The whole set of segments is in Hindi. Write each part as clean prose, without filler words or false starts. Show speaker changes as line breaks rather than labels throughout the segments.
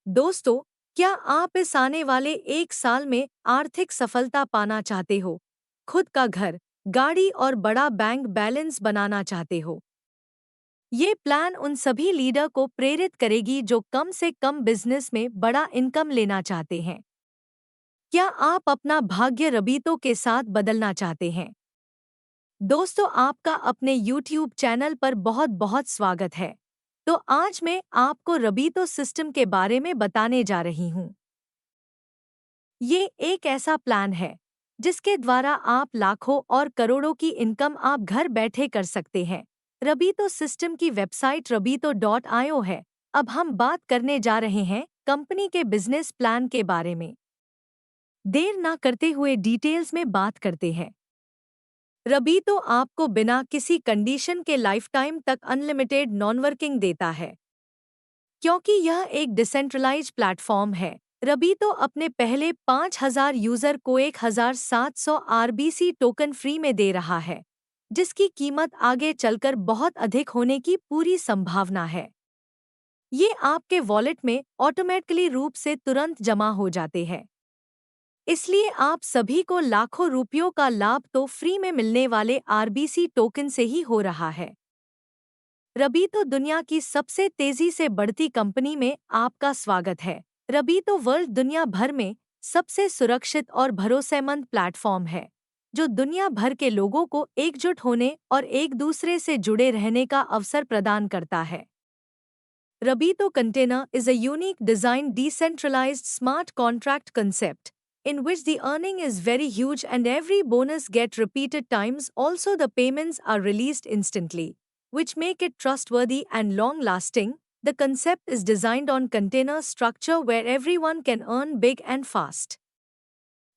दोस्तों, क्या आप इस आने वाले 1 साल में आर्थिक सफलता पाना चाहते हो? खुद का घर, गाड़ी और बड़ा बैंक बैलेंस बनाना चाहते हो? ये प्लान उन सभी लीडर को प्रेरित करेगी जो कम से कम बिजनेस में बड़ा इनकम लेना चाहते हैं। क्या आप अपना भाग्य रबीतो के साथ बदलना चाहते हैं? दोस्तों, आपका अपने YouTube चैनल पर बहुत बहुत स्वागत है। तो आज मैं आपको रबीतो सिस्टम के बारे में बताने जा रही हूँ। ये एक ऐसा प्लान है जिसके द्वारा आप लाखों और करोड़ों की इनकम आप घर बैठे कर सकते हैं। रबीतो सिस्टम की वेबसाइट rabito.io है। अब हम बात करने जा रहे हैं कंपनी के बिजनेस प्लान के बारे में। देर ना करते हुए डिटेल्स में बात करते हैं। रबीतो आपको बिना किसी कंडीशन के लाइफ टाइम तक अनलिमिटेड नॉन वर्किंग देता है। क्योंकि यह एक डिसेंट्रलाइज्ड प्लेटफॉर्म है, रबीतो अपने पहले 5,000 यूजर को 1,700 आरबीसी टोकन फ्री में दे रहा है, जिसकी कीमत आगे चलकर बहुत अधिक होने की पूरी संभावना है। ये आपके वॉलेट में ऑटोमेटिकली रूप से तुरंत जमा हो जाते हैं। इसलिए आप सभी को लाखों रुपयों का लाभ तो फ्री में मिलने वाले आरबीसी टोकन से ही हो रहा है। रबीतो दुनिया की सबसे तेजी से बढ़ती कंपनी में आपका स्वागत है। रबीतो वर्ल्ड दुनिया भर में सबसे सुरक्षित और भरोसेमंद प्लेटफॉर्म है, जो दुनिया भर के लोगों को एकजुट होने और एक दूसरे से जुड़े रहने का अवसर प्रदान करता है। Rabito Container is a unique design decentralized smart contract concept in which the earning is very huge and every bonus get repeated times. Also the payments are released instantly, which make it trustworthy and long lasting. The concept is designed on container structure where everyone can earn big and fast.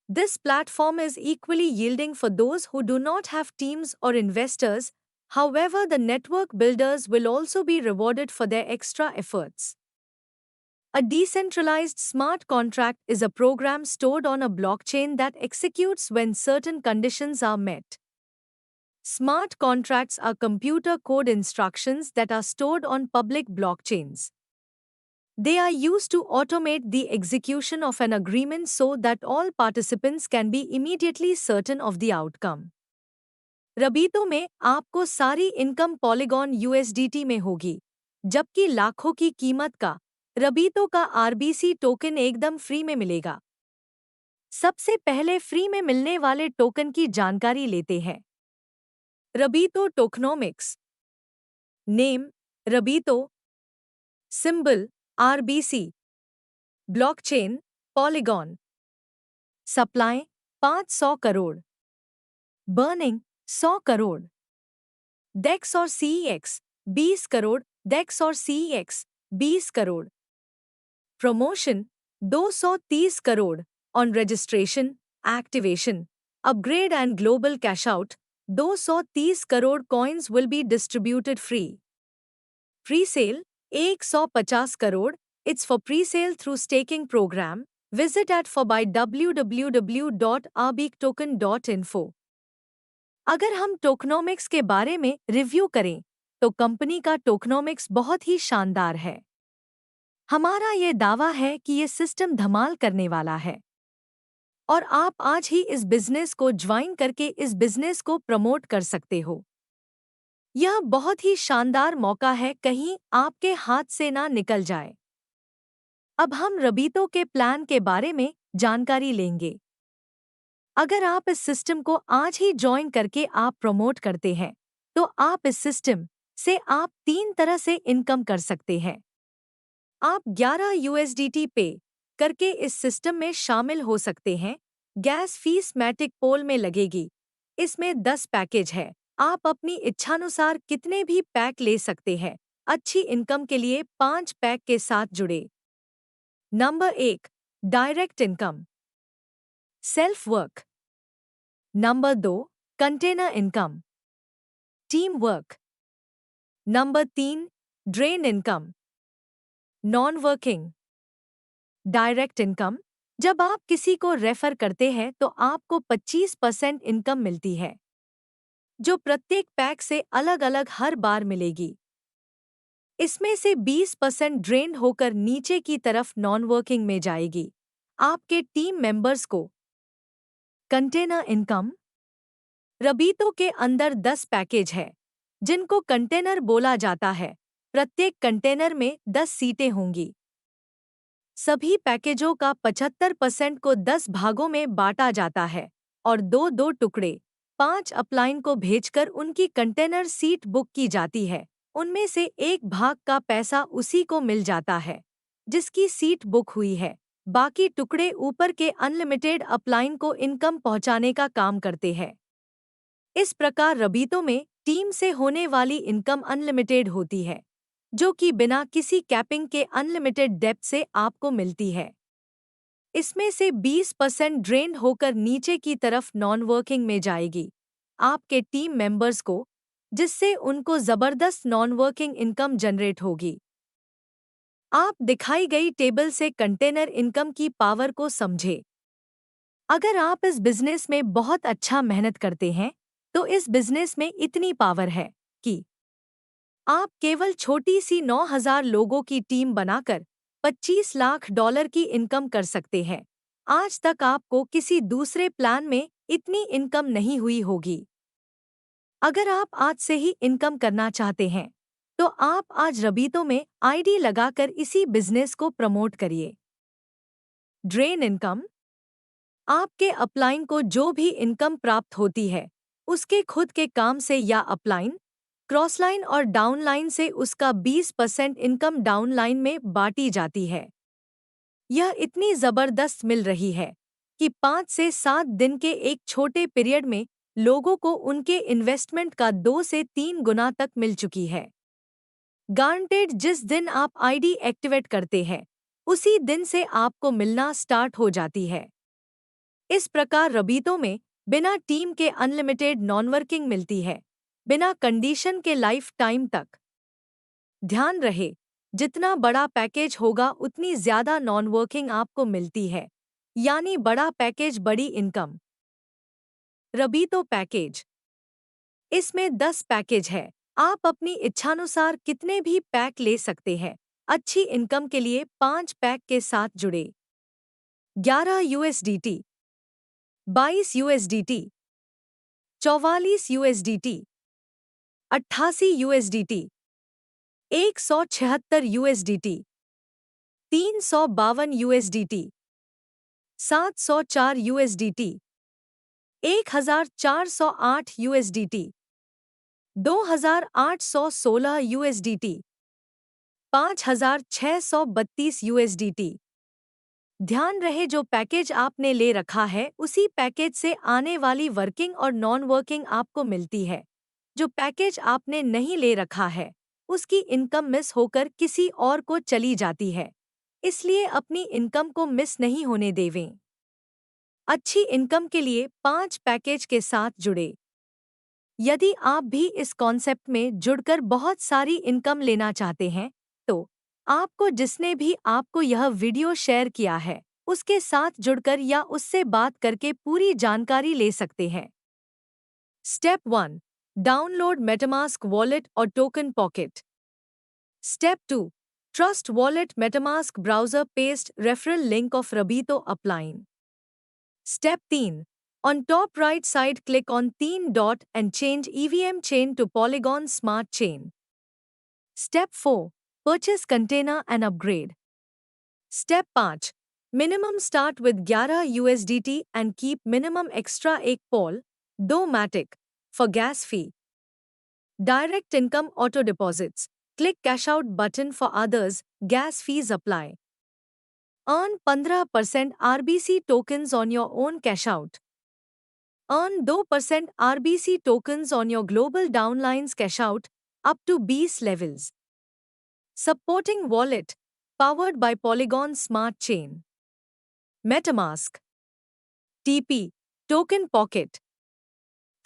This platform is equally yielding for those who do not have teams or investors. However, the network builders will also be rewarded for their extra efforts. A decentralized smart contract is a program stored on a blockchain that executes when certain conditions are met. Smart contracts are computer code instructions that are stored on public blockchains. They are used to automate the execution of an agreement so that all participants can be immediately certain of the outcome. रबीतो में आपको सारी इनकम पॉलीगॉन यूएसडीटी में होगी, जबकि लाखों की कीमत का रबीतो का आरबीसी टोकन एकदम फ्री में मिलेगा। सबसे पहले फ्री में मिलने वाले टोकन की जानकारी लेते हैं। Rabito tokenomics. Name Rabito, symbol RBC, blockchain Polygon, supply 500 crore, burning 100 crore, DEX और सीईएक्स 20 करोड़, डेक्स और CEX 20 crore, promotion 230 crore, on registration, activation, upgrade and global cash out 230 crore coins will be distributed free. Pre sale 150 crore, it's for pre-sale through staking program. Visit at for by www.arbiktoken.info. अगर हम टोकनोमिक्स के बारे में रिव्यू करें, तो कंपनी का टोकनोमिक्स बहुत ही शानदार है। हमारा ये दावा है कि ये सिस्टम धमाल करने वाला है और आप आज ही इस बिजनेस को ज्वाइन करके इस बिजनेस को प्रमोट कर सकते हो। यह बहुत ही शानदार मौका है, कहीं आपके हाथ से ना निकल जाए। अब हम रबीतो के प्लान के बारे में जानकारी लेंगे। अगर आप इस सिस्टम को आज ही ज्वाइन करके आप प्रमोट करते हैं, तो आप इस सिस्टम से आप 3 तरह से इनकम कर सकते हैं। आप 11 यूएसडीटी पे करके इस सिस्टम में शामिल हो सकते हैं। गैस फीस मैटिक पोल में लगेगी। इसमें 10 पैकेज है। आप अपनी इच्छानुसार कितने भी पैक ले सकते हैं। अच्छी इनकम के लिए 5 पैक के साथ जुड़े। Number 1, direct income, self work. Number 2, container income, team work. Number 3, drain income, non working. Direct income, जब आप किसी को रेफर करते हैं तो आपको 25% इनकम मिलती है, जो प्रत्येक पैक से अलग अलग हर बार मिलेगी। इसमें से 20% ड्रेन होकर नीचे की तरफ नॉन वर्किंग में जाएगी। आपके टीम मेंबर्स को कंटेनर इनकम। रबीतो के अंदर 10 पैकेज है जिनको कंटेनर बोला जाता है। प्रत्येक कंटेनर में 10 सीटें होंगी। सभी पैकेजों का 75% को 10 भागों में बांटा जाता है और दो दो टुकड़े 5 अपलाइन को भेजकर उनकी कंटेनर सीट बुक की जाती है। उनमें से एक भाग का पैसा उसी को मिल जाता है जिसकी सीट बुक हुई है। बाकी टुकड़े ऊपर के अनलिमिटेड अपलाइन को इनकम पहुंचाने का काम करते हैं। इस प्रकार रबीतो में टीम से होने वाली इनकम अनलिमिटेड होती है, जो कि बिना किसी कैपिंग के अनलिमिटेड डेप्थ से आपको मिलती है। इसमें से 20% ड्रेन होकर नीचे की तरफ नॉन वर्किंग में जाएगी आपके टीम मेंबर्स को, जिससे उनको जबरदस्त नॉन वर्किंग इनकम जनरेट होगी। आप दिखाई गई टेबल से कंटेनर इनकम की पावर को समझे। अगर आप इस बिजनेस में बहुत अच्छा मेहनत करते हैं तो इस बिजनेस में इतनी पावर है कि आप केवल छोटी सी 9,000 लोगों की टीम बनाकर $25 लाख की इनकम कर सकते हैं। आज तक आपको किसी दूसरे प्लान में इतनी इनकम नहीं हुई होगी। अगर आप आज से ही इनकम करना चाहते हैं तो आप आज रबीतो में आईडी लगाकर इसी बिजनेस को प्रमोट करिए। Drain income. आपके अपलाइन को जो भी इनकम प्राप्त होती है उसके खुद के काम से या अपलाइन, क्रॉसलाइन और डाउनलाइन से उसका 20% इनकम डाउनलाइन में बांटी जाती है। यह इतनी जबरदस्त मिल रही है कि 5 से 7 दिन के एक छोटे पीरियड में लोगों को उनके इन्वेस्टमेंट का 2 से 3 गुना तक मिल चुकी है। गारंटेड जिस दिन आप आईडी एक्टिवेट करते हैं उसी दिन से आपको मिलना स्टार्ट हो जाती है। इस प्रकार रबीतो में बिना टीम के अनलिमिटेड नॉनवर्किंग मिलती है, बिना कंडीशन के लाइफ टाइम तक। ध्यान रहे, जितना बड़ा पैकेज होगा उतनी ज्यादा नॉन वर्किंग आपको मिलती है, यानी बड़ा पैकेज बड़ी इनकम। रबीतो पैकेज। इसमें 10 पैकेज है। आप अपनी इच्छानुसार कितने भी पैक ले सकते हैं। अच्छी इनकम के लिए 5 पैक के साथ जुड़े। 11 USDT, 22 USDT, 44 USDT, 88 USDT, 176 USDT, 352 USDT, 704 USDT, 1408 USDT, 2816 USDT, 5632 USDT। ध्यान रहे, जो पैकेज आपने ले रखा है उसी पैकेज से आने वाली वर्किंग और नॉन वर्किंग आपको मिलती है। जो पैकेज आपने नहीं ले रखा है उसकी इनकम मिस होकर किसी और को चली जाती है, इसलिए अपनी इनकम को मिस नहीं होने देवें। अच्छी इनकम के लिए 5 पैकेज के साथ जुड़े। यदि आप भी इस कॉन्सेप्ट में जुड़कर बहुत सारी इनकम लेना चाहते हैं तो आपको जिसने भी आपको यह वीडियो शेयर किया है उसके साथ जुड़कर या उससे बात करके पूरी जानकारी ले सकते हैं। स्टेप 1, डाउनलोड मेटामास्क वॉलेट और Token Pocket. Step 2, Trust Wallet MetaMask browser paste referral link of Rabito upline. Step 3, on top right side click on 3 dot and change EVM chain to Polygon Smart Chain. Step 4, purchase container and upgrade. Step 5, minimum start with 11 USDT and keep minimum extra एक Paul 2 matic for gas fee. Direct income auto deposits. Click cash out button for others, gas fees apply. Earn 15% RBC tokens on your own cash out. Earn 2% RBC tokens on your global downlines cash out up to BEAS levels. Supporting wallet, powered by Polygon Smart Chain. MetaMask, TP, Token Pocket,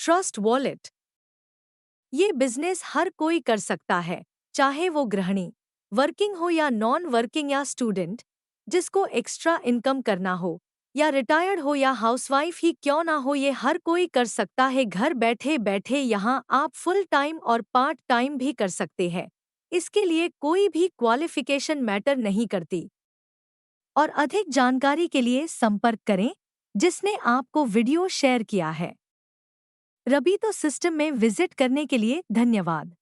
Trust Wallet. ये बिजनेस हर कोई कर सकता है, चाहे वो गृहिणी, वर्किंग हो या नॉन वर्किंग या स्टूडेंट, जिसको एक्स्ट्रा इनकम करना हो या रिटायर्ड हो या हाउसवाइफ ही क्यों ना हो, ये हर कोई कर सकता है। घर बैठे बैठे यहाँ आप फुल टाइम और पार्ट टाइम भी कर सकते हैं। इसके लिए कोई भी क्वालिफिकेशन मैटर नहीं करती। और अधिक जानकारी के लिए संपर्क करें जिसने आपको वीडियो शेयर किया है। रबीतो सिस्टम में विजिट करने के लिए धन्यवाद।